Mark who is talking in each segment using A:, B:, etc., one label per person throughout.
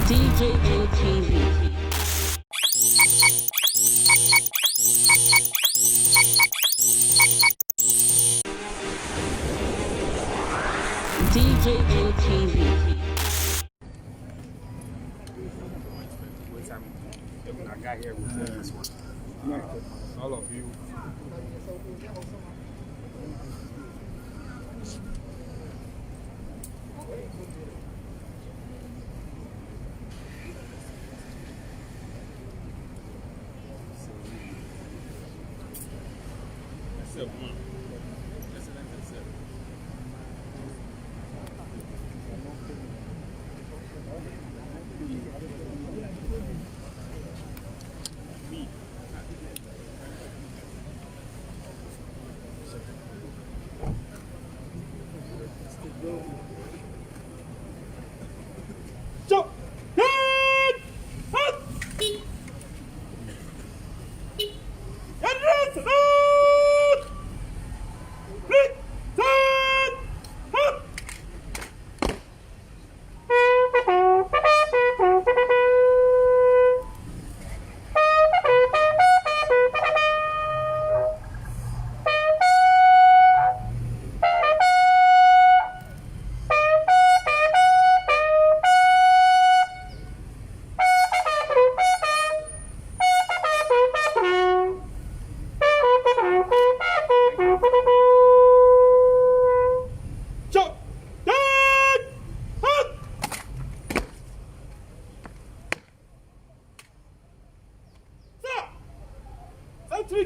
A: DJM TV. DJM TV.
B: I got here with this one. All of you.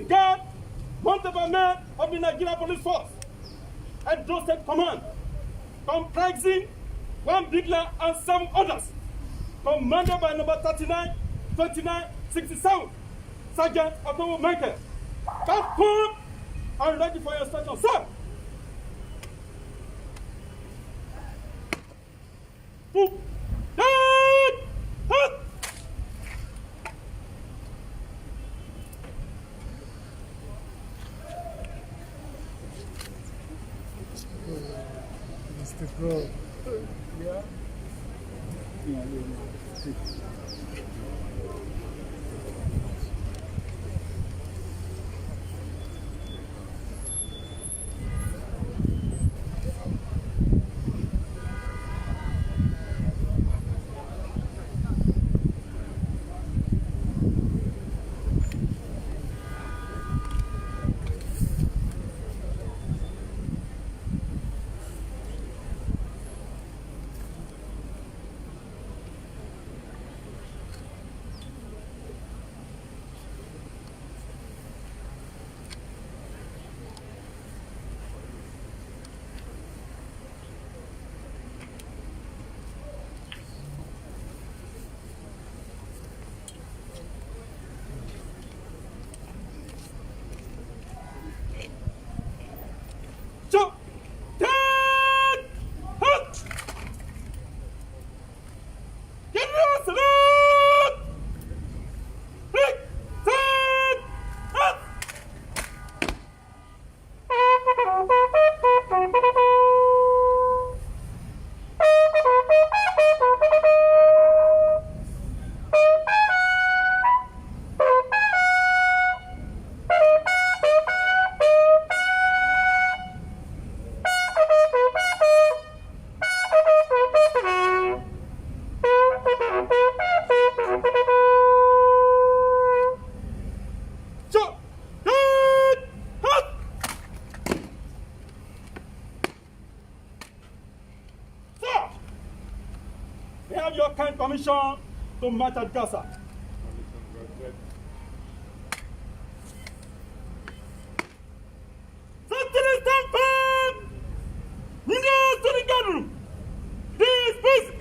C: Guard, mounted by men of the Nigerian Police Force, Edo State Command, comprising 1 brigadier and 7 others, commanded by number 39, 29, 67, Sergeant Otomo Michael. Come and ready for your station, sir.
D: Mr. Bro. Yeah. Your kind permission to march at Gaza. Sentinels stand firm! Windows to the gun room! This peace!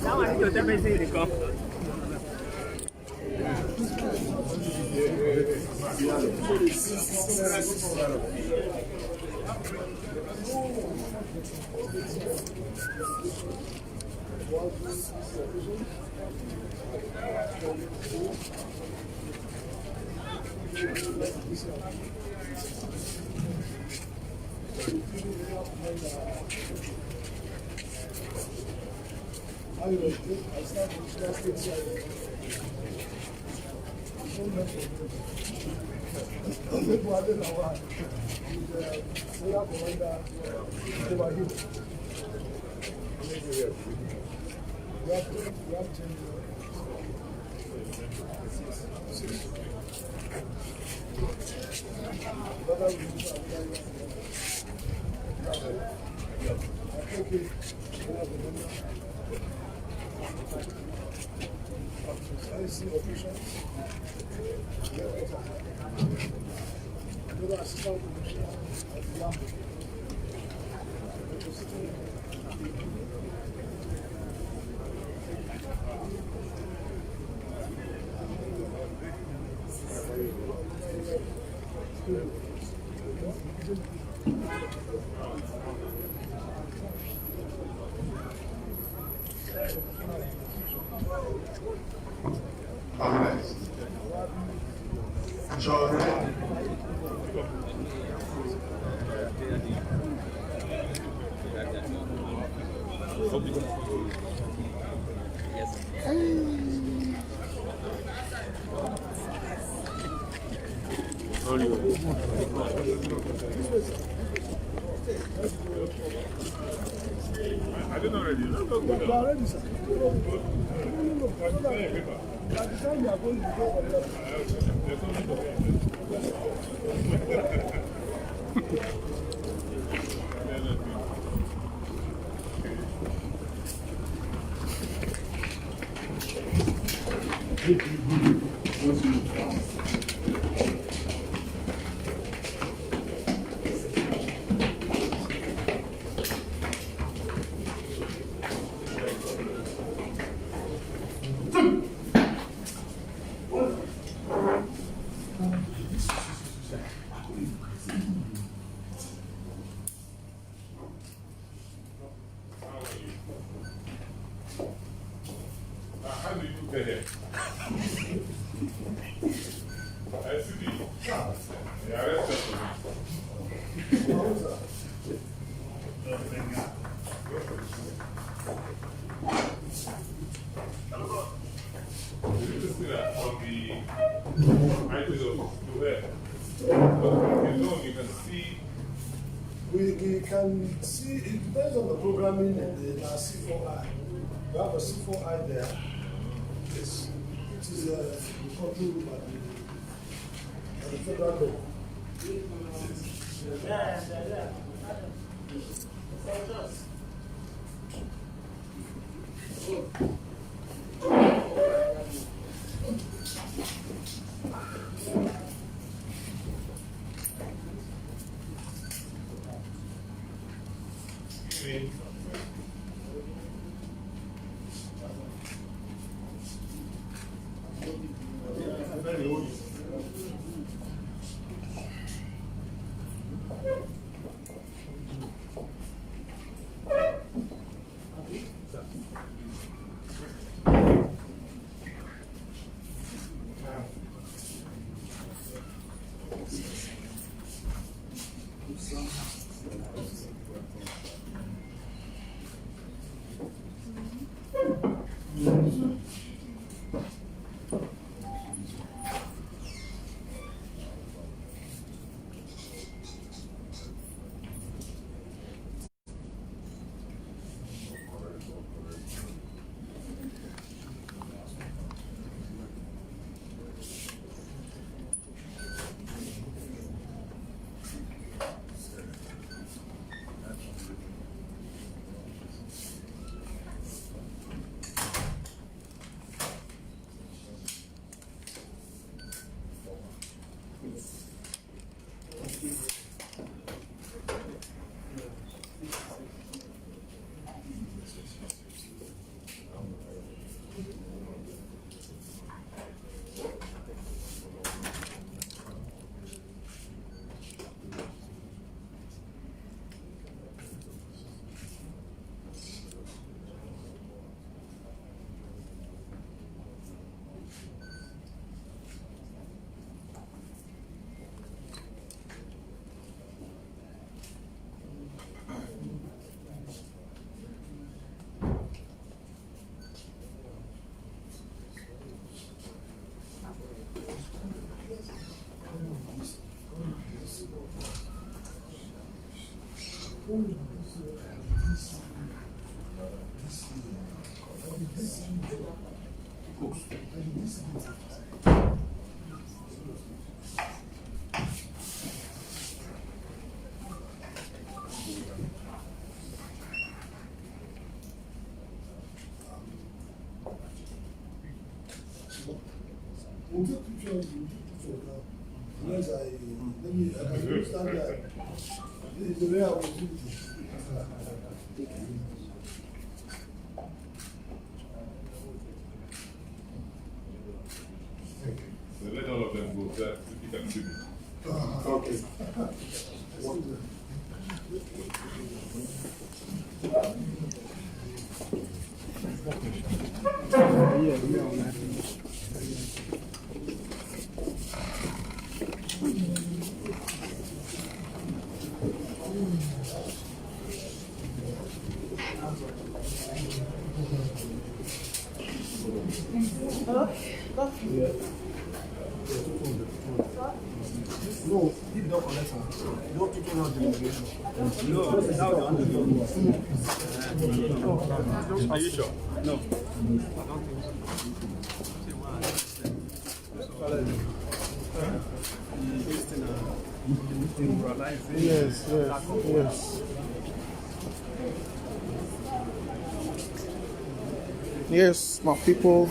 E: Now I need to
D: I didn't already. How do you get here? I see the arrested for you see that on the item of where? But you can see.
E: We can see, it depends on the programming and the C4I. We have a C4I there. It is controlled by the federal law. We'll take pictures now. Unless I understand that this is the way I will do it.
D: So let all of them go. That you can see.
E: Okay. No, he don't collect one. No people not delegation. No,
C: Are you sure? No.
F: Yes, yes, yes. Yes, my people,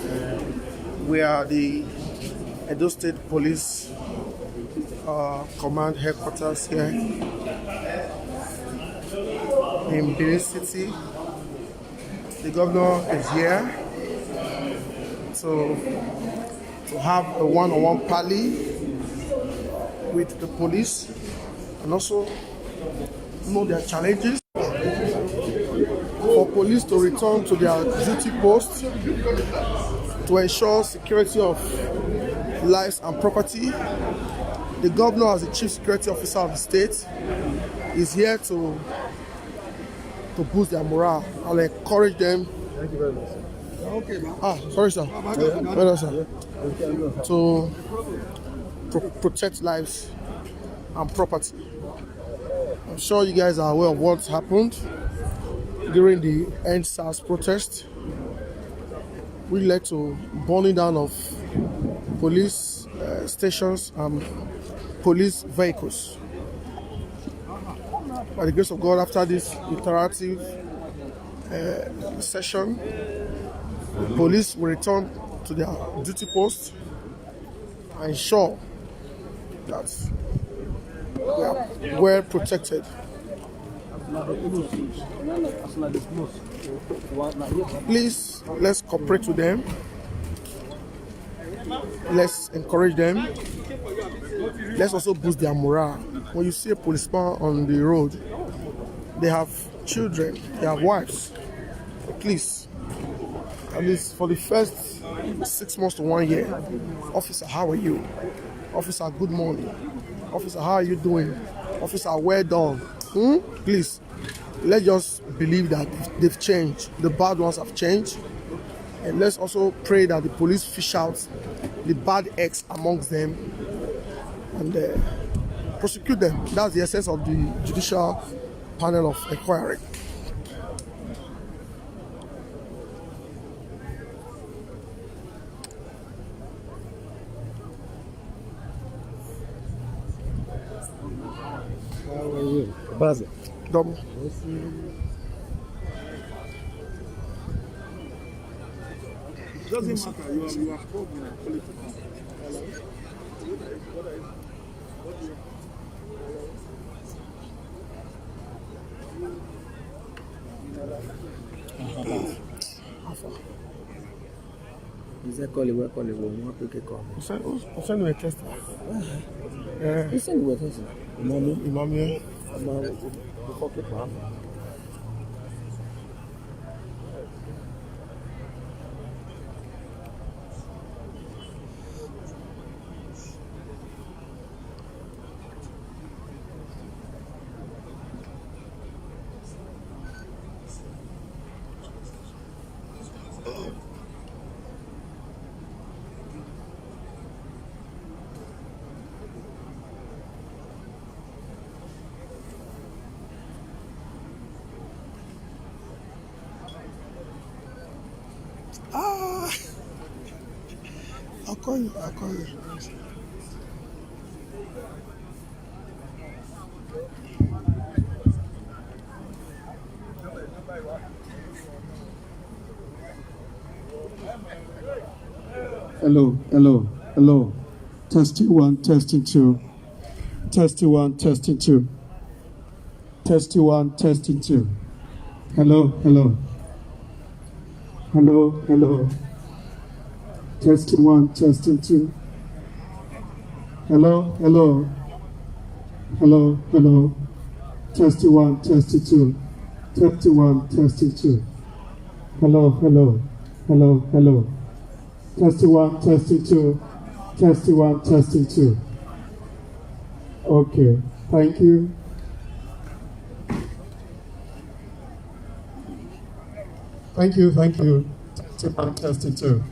F: we are the Edo State Police Command Headquarters here in Benin City. The governor is here to have a one-on-one parley with the police and also know their challenges for police to return to their duty posts to ensure security of lives and property. The governor, as the chief security officer of the state, is here to boost their morale. I'll encourage them.
B: Thank you very much. Okay,
F: sorry, sir. Well, sir. To protect lives and property. I'm sure you guys are aware of what happened during the End SARS protest. We led to burning down of police stations and police vehicles. By the grace of God, after this interactive session, police will return to their duty posts and ensure that we are well protected. Please, let's cooperate with them. Let's encourage them. Let's also boost their morale. When you see a policeman on the road, they have children, they have wives. Please, at least for the first 6 months to 1 year, officer, how are you? Officer, good morning. Officer, how are you doing? Officer, well done. Please, let's just believe that they've changed. The bad ones have changed. And let's also pray that the police fish out the bad eggs amongst them and prosecute them. That's the essence of the judicial panel of inquiry.
B: Base.
F: Double.
C: Doesn't matter. You are called in a political.
B: Is that call it? What call it? What pick a call?
F: Send me a test.
B: You send me a test.
F: Imam. Ah, I'll call you. I'll call you.
G: Hello, hello, hello. Testing one, testing two. Testing one, testing two. Testing one, testing two. Hello, hello. Hello, hello. Testing one, testing two. Hello, hello. Hello, hello. Testing one, testing two. Testing one, testing two. Hello, hello. Hello, hello. Testing one, testing two. Testing one, testing two. Okay, thank you. Thank you, thank you. Testing one, testing two.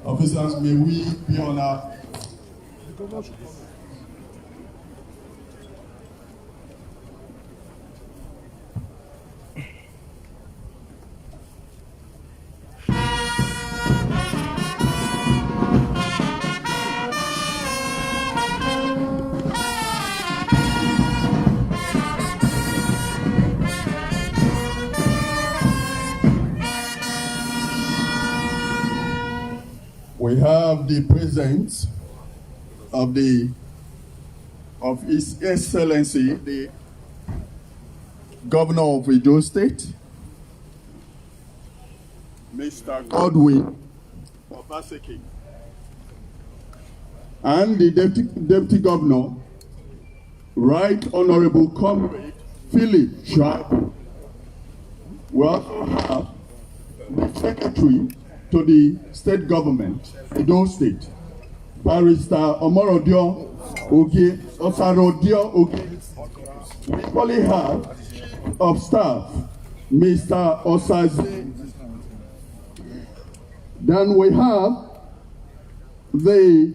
G: Officers, may we be on our... We have the presence of His Excellency, the Governor of Edo State, Mr. Gov Obaseki, and the Deputy Governor, Right Honorable Comrade Philip Sharp. We also have the Secretary to the State Government, Edo State, Barrister Omorodio Oge, Osarodio Oge. We equally have of staff, Mr. Osaze. Then we have the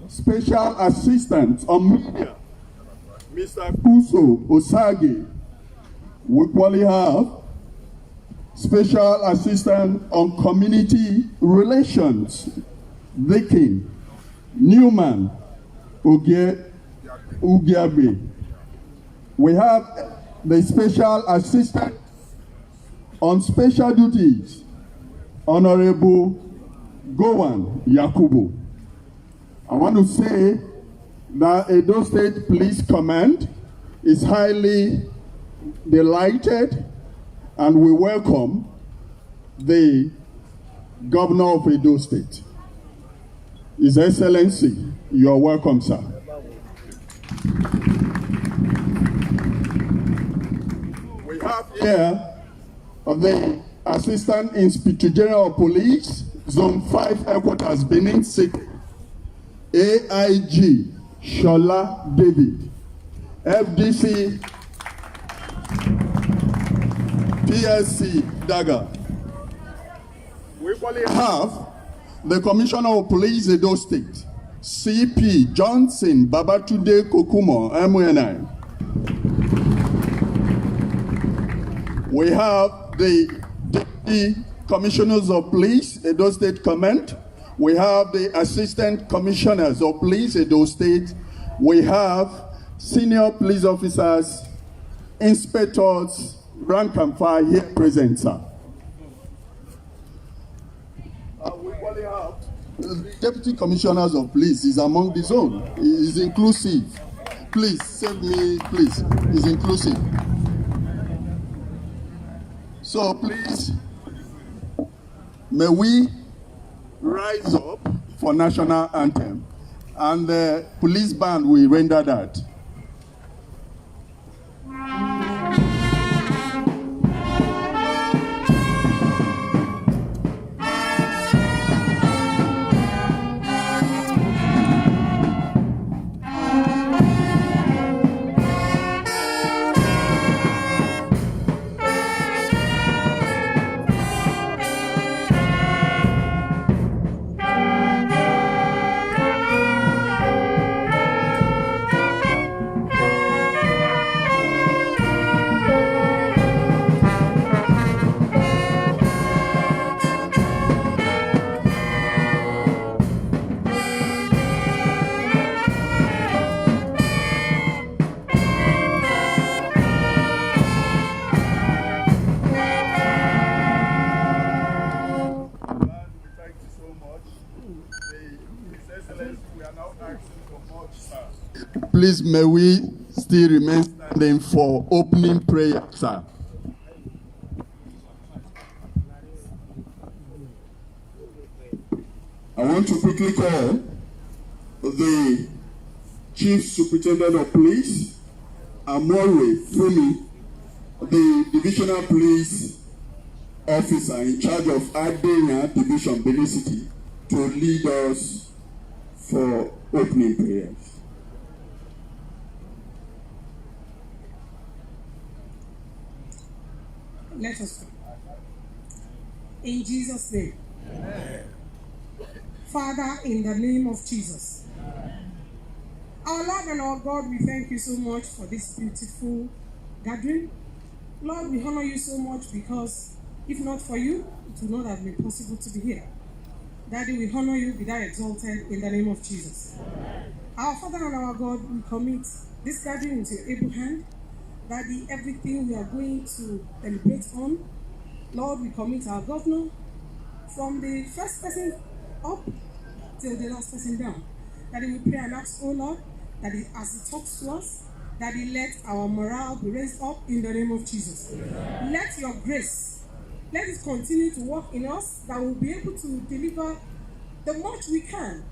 G: Special Assistant on Media, Mr. Kuso Osage. We equally have Special Assistant on Community Relations, Viking Newman Ugiabe. We have the Special Assistant on Special Duties, Honorable Gowan Yakubu. I want to say that Edo State Police Command is highly delighted, and we welcome the Governor of Edo State. His Excellency, you are welcome, sir. We have here the Assistant Inspector General of Police, Zone 5 Headquarters, Benin City, AIG Shola David, FDC PSC Daga. We equally have the Commissioner of Police, Edo State, CP Johnson Babatunde Kokumo, MNI. We have the Deputy Commissioners of Police, Edo State Command. We have the Assistant Commissioners of Police, Edo State. We have senior police officers, inspectors, rank and file here present, sir. We equally have the Deputy Commissioners of Police is among the zone. It is inclusive. Please, save me, please. It's inclusive. So please, may we rise up for national anthem, and the police band will render that. Please, may we still remain standing for opening prayer, sir. I want to quickly call the Chief Superintendent of Police, Amore Fumi, the Divisional Police Officer in charge of Adenya Division, Benin City, to lead us for opening prayers.
H: Let us pray. In Jesus' name. Amen. Father, in the name of Jesus. Our Lord and our God, we thank you so much for this beautiful gathering. Lord, we honor you so much because if not for you, it would not have been possible to be here. Daddy, we honor you, be thou exalted in the name of Jesus. Amen. Our Father and our God, we commit this gathering into your able hand. Daddy, everything we are going to deliberate on, Lord, we commit our governor from the first person up till the last person down. Daddy, we pray and ask, oh Lord, that as he talks to us, that he let our morale be raised up in the name of Jesus. Amen. Let your grace, let it continue to work in us, that we'll be able to deliver the much we can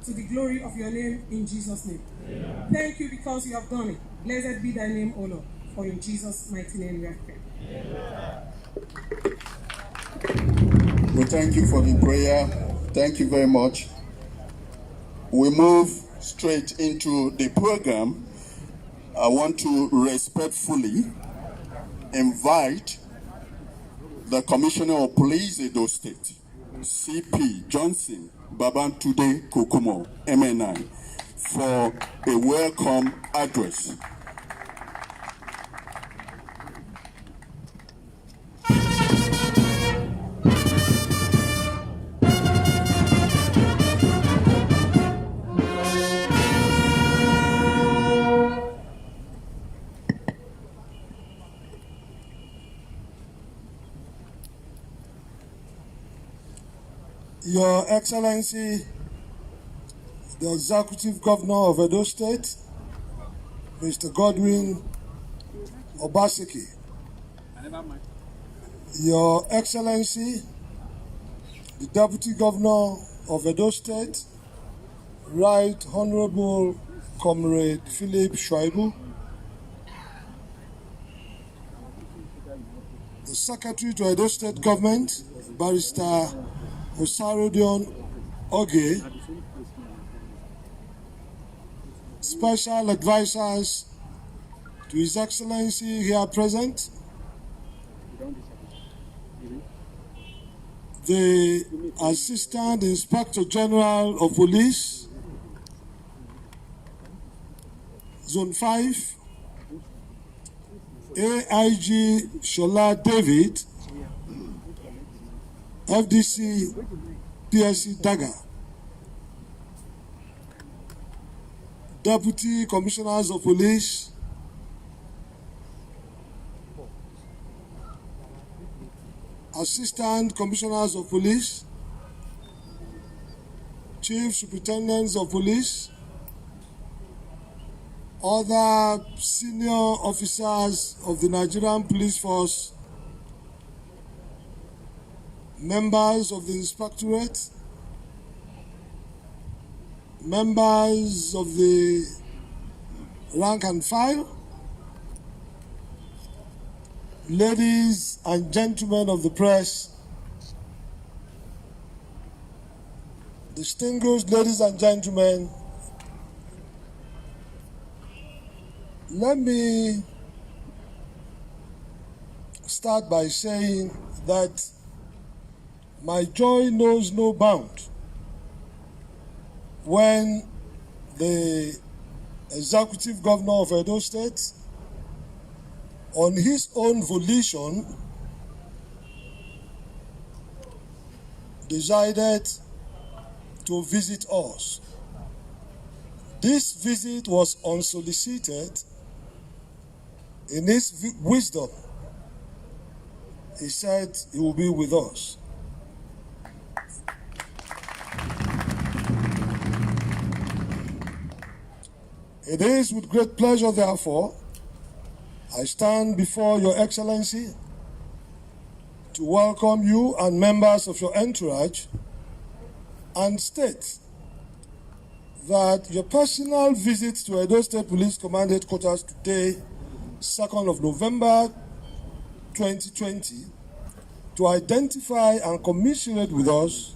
H: to the glory of your name in Jesus' name. Amen. Thank you because you have done it. Blessed be thy name, O Lord. For in Jesus' mighty name we have prayed.
G: We thank you for the prayer. Thank you very much. We move straight into the program. I want to respectfully invite the Commissioner of Police, Edo State, CP Johnson Babantude Kokomo, MNI, for a welcome address.
E: Your Excellency, the Executive Governor of Edo State, Mr. Godwin Obaseki. Your Excellency, the Deputy Governor of Edo State, Right Honorable Comrade Philip Shuaibu, the Secretary to Edo State Government, Barrister Osarodion Oge, special advisors to His Excellency here present, the Assistant Inspector General of Police, Zone 5, AIG Shola David, FDC PSC Daga, Deputy Commissioners of Police, Assistant Commissioners of Police, Chief Superintendents of Police, other senior officers of the Nigerian Police Force, members of the Inspectorate, members of the rank and file, ladies and gentlemen of the press, distinguished ladies and gentlemen, let me start by saying that my joy knows no bound when the Executive Governor of Edo State, on his own volition, decided to visit us. This visit was unsolicited. In his wisdom, he said he will be with us. It is with great pleasure, therefore, I stand before Your Excellency to welcome you and members of your entourage and state that your personal visit to Edo State Police Command Headquarters today, 2nd of November 2020, to identify and commiserate with us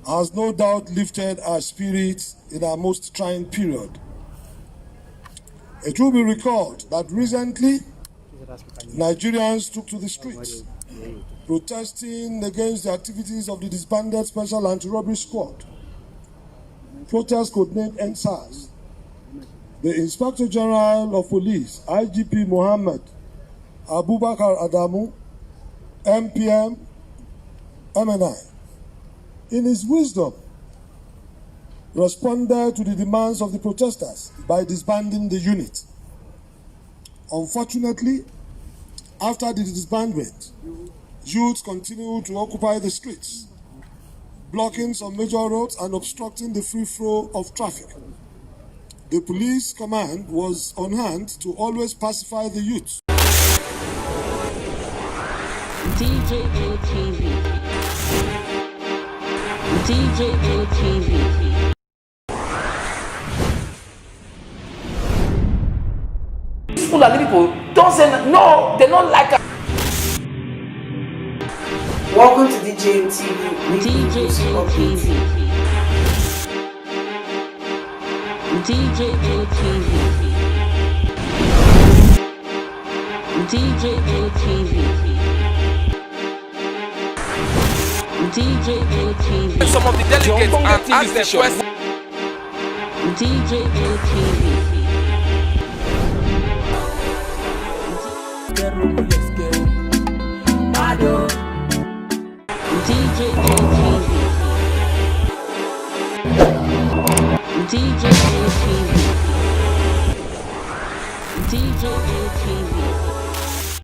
E: has no doubt lifted our spirits in our most trying period. It will be recalled that recently, Nigerians took to the streets, protesting against the activities of the disbanded Special Anti-Robbery Squad. Protest codenamed NSAS. The Inspector General of Police, IGP Mohammed Abubakar Adamu, MPM, MNI, in his wisdom, responded to the demands of the protesters by disbanding the unit. Unfortunately, after the disbandment, youths continued to occupy the streets, blocking some major roads and obstructing the free flow of traffic. The police command was on hand to always pacify the youth.
A: DJM TV. DJM TV.
I: People don't say no, they don't like us. Welcome to DJM TV.
A: DJM TV. DJM TV. DJM TV. DJM TV.
I: Some of the delegates and ask their questions.
A: DJM TV. DJM TV.